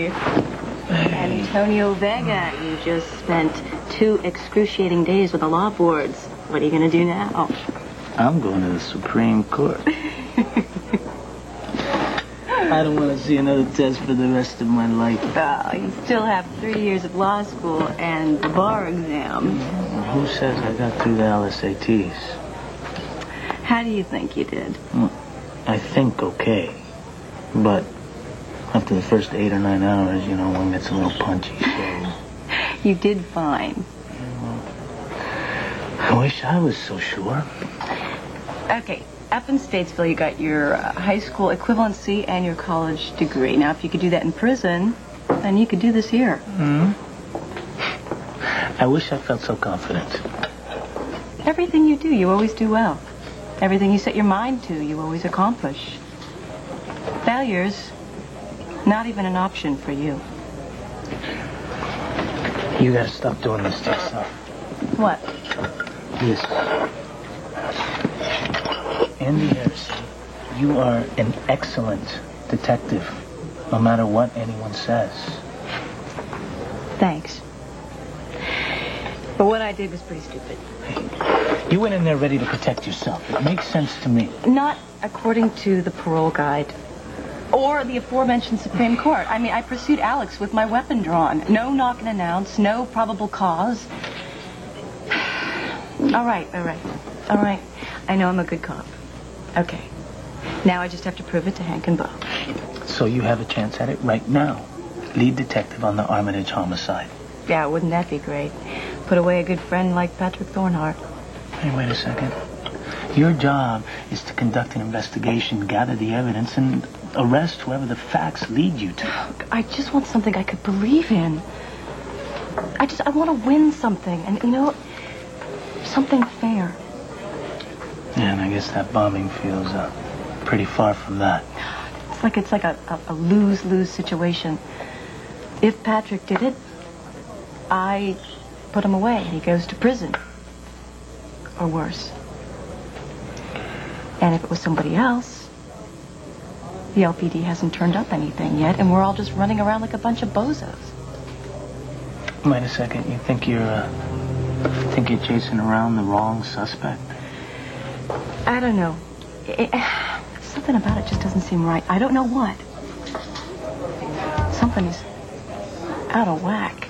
Hey. Antonio Vega, you just spent 2 excruciating days with the law boards. What are you going to do now? I'm going to the Supreme Court. I don't want to see another test for the rest of my life. Oh, you still have 3 years of law school and the bar exam. Who says I got through the LSATs? How do you think you did? I think okay. But after the first 8 or 9 hours, you know, one gets a little punchy, so... You did fine. I wish I was so sure. Okay, up in Statesville, you got your high school equivalency and your college degree. Now, if you could do that in prison, then you could do this here. Hmm? I wish I felt so confident. Everything you do, you always do well. Everything you set your mind to, you always accomplish. Failure's not even an option for you. You gotta stop doing this to yourself. What? This. Andy Harrison, you are an excellent detective, no matter what anyone says. Thanks. But what I did was pretty stupid. Hey, you went in there ready to protect yourself. It makes sense to me. Not according to the parole guide. Or the aforementioned Supreme Court. I mean, I pursued Alex with my weapon drawn. No knock and announce, no probable cause. All right. I know I'm a good cop. Okay. Now I just have to prove it to Hank and Bo. So you have a chance at it right now. Lead detective on the Armitage homicide. Yeah, wouldn't that be great? Put away a good friend like Patrick Thornhart. Hey, wait a second. Your job is to conduct an investigation, gather the evidence, and arrest whoever the facts lead you to. I just want something I could believe in. I want to win something. And, you know, something fair. Yeah, and I guess that bombing feels pretty far from that. It's like a lose-lose situation. If Patrick did it, I put him away. He goes to prison. Or worse. And if it was somebody else, the LPD hasn't turned up anything yet, and we're all just running around like a bunch of bozos. Wait a second. You think you're chasing around the wrong suspect? I don't know. Something about it just doesn't seem right. I don't know what. Something's out of whack.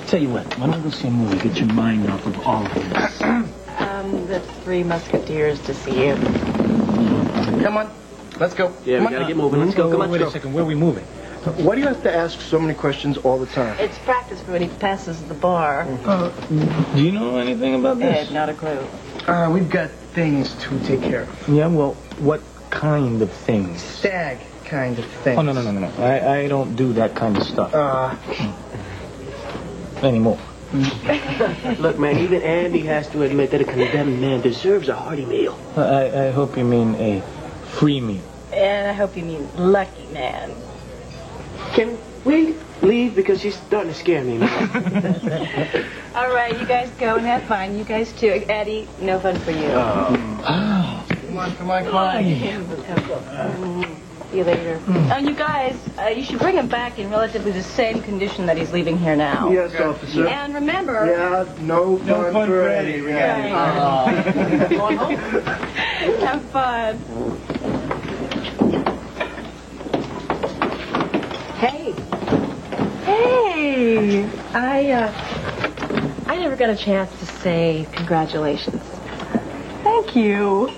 Tell you what, why don't we go see a movie? Get your mind off of all of this. The Three Musketeers to see you. Come on, let's go. Yeah, we gotta get moving. Let's go. Come on, wait a second. Where are we moving? Why do you have to ask so many questions all the time? It's practice for when he passes the bar. Do you know anything about this? Ed, not a clue. We've got things to take care of. Yeah, well, what kind of things? Stag kind of things. Oh, no. I don't do that kind of stuff. Anymore. Look, man, even Andy has to admit that a condemned man deserves a hearty meal. I hope you mean a free meal. And I hope you mean lucky man. Can we leave? Because she's starting to scare me, man. All right, you guys go and have fun. You guys too. Eddie, no fun for you. Come on. See you later. Oh, you guys, you should bring him back in relatively the same condition that he's leaving here now. Yes, officer. And remember... Yeah, no fun for Eddie. Going home? Have fun. Hey, I never got a chance to say congratulations. Thank you.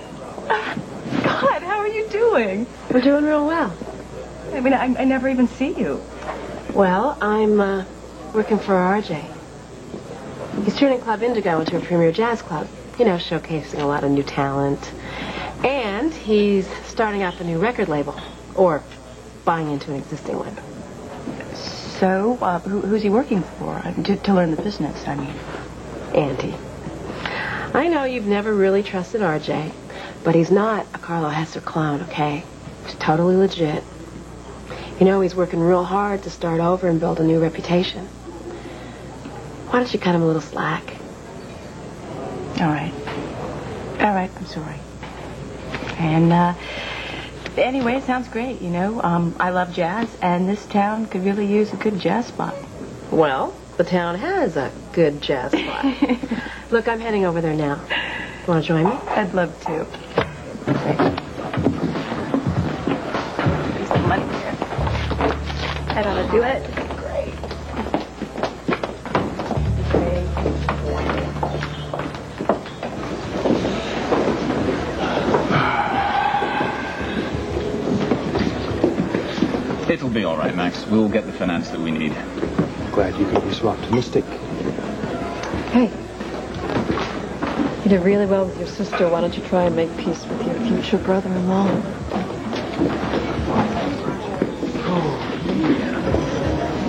God, how are you doing? We're doing real well. I mean, I never even see you. Well, I'm working for RJ. He's turning Club Indigo into a premier jazz club. You know, showcasing a lot of new talent. And he's starting up a new record label. Or buying into an existing one. So, who's he working for? To learn the business, I mean. Andy. I know you've never really trusted RJ, but he's not a Carlo Hesser clone, okay? He's totally legit. You know, he's working real hard to start over and build a new reputation. Why don't you cut him a little slack? All right, I'm sorry. And, Anyway, it sounds great, you know. I love jazz, and this town could really use a good jazz spot. Well, the town has a good jazz spot. Look, I'm heading over there now. Want to join me? I'd love to. Here's some money here. That ought to do it. Great. It'll be all right, Max. We'll get the finance that we need. Glad you could be so optimistic. Hey. You did really well with your sister. Why don't you try and make peace with your future brother-in-law?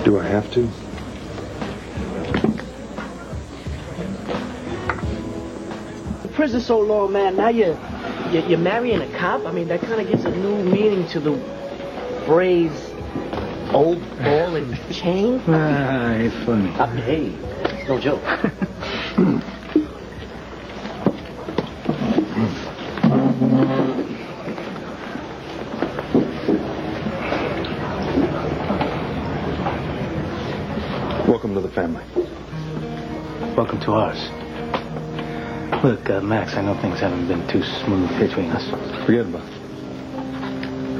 Do I have to? The prison's so long, man. Now you're marrying a cop. I mean, that kind of gives a new meaning to the phrase "old ball and chain." Ah, it's funny. Hey, no joke. Welcome to the family. Welcome to ours. Look, Max, I know things haven't been too smooth between us. Forget about it.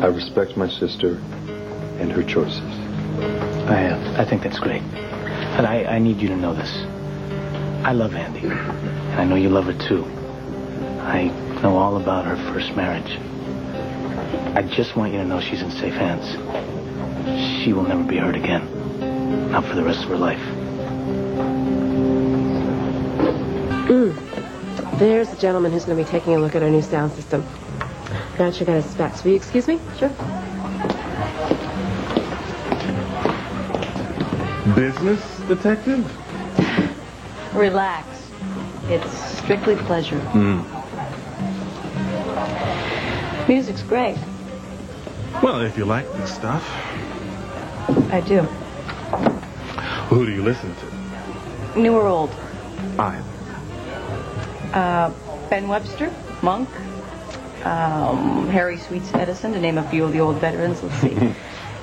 I respect my sister and her choices. I think that's great. But I need you to know this. I love Andy. And I know you love her, too. I know all about her first marriage. I just want you to know she's in safe hands. She will never be hurt again. Not for the rest of her life. There's the gentleman who's going to be taking a look at our new sound system. Gotta check out his specs. Will you excuse me? Sure. Business detective? Relax. It's strictly pleasure. Music's great. Well, if you like this stuff. I do. Who do you listen to? New or old? Either. Ben Webster, Monk, Harry Sweets Edison, to name a few of the old veterans. Let's see.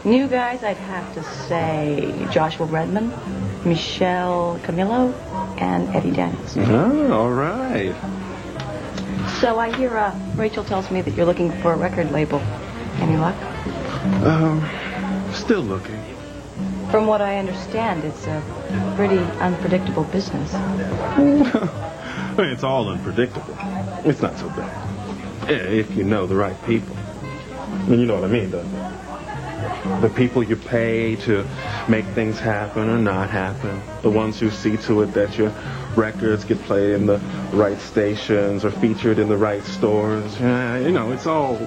New guys, I'd have to say Joshua Redman, Michelle Camillo, and Eddie Daniels. Oh, all right. So I hear Rachel tells me that you're looking for a record label. Any luck? Still looking. From what I understand, it's a pretty unpredictable business. I mean, it's all unpredictable. It's not so bad. Yeah, if you know the right people. And you know what I mean, don't you? The people you pay to make things happen or not happen. The ones who see to it that your records get played in the right stations or featured in the right stores. Yeah, you know, it's all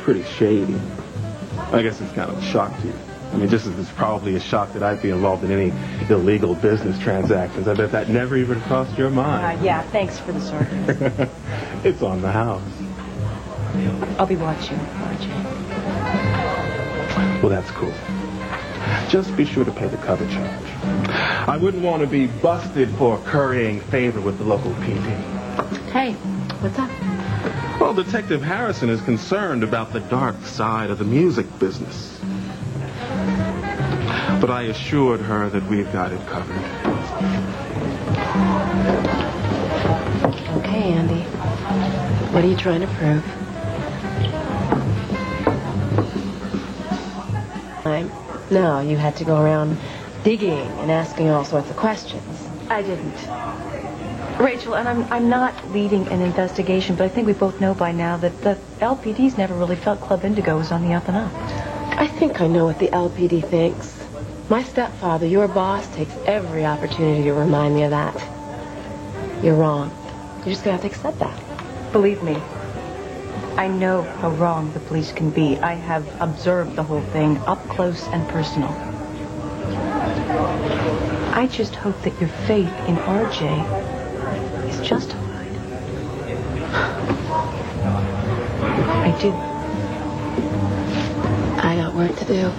pretty shady. I guess it's kind of a shock to you. I mean, just as it's probably a shock that I'd be involved in any illegal business transactions. I bet that never even crossed your mind. Yeah, thanks for the sarcasm. It's on the house. I'll be watching, RJ. Well, that's cool. Just be sure to pay the cover charge. I wouldn't want to be busted for currying favor with the local PD. Hey, what's up? Well, Detective Harrison is concerned about the dark side of the music business. But I assured her that we've got it covered. Okay, Andy. What are you trying to prove? No, you had to go around digging and asking all sorts of questions. I didn't. Rachel, and I'm not leading an investigation, but I think we both know by now that the LPD's never really felt Club Indigo was on the up and up. I think I know what the LPD thinks. My stepfather, your boss, takes every opportunity to remind me of that. You're wrong. You're just gonna have to accept that. Believe me, I know how wrong the police can be. I have observed the whole thing up close and personal. I just hope that your faith in RJ is justified. I do. I got work to do.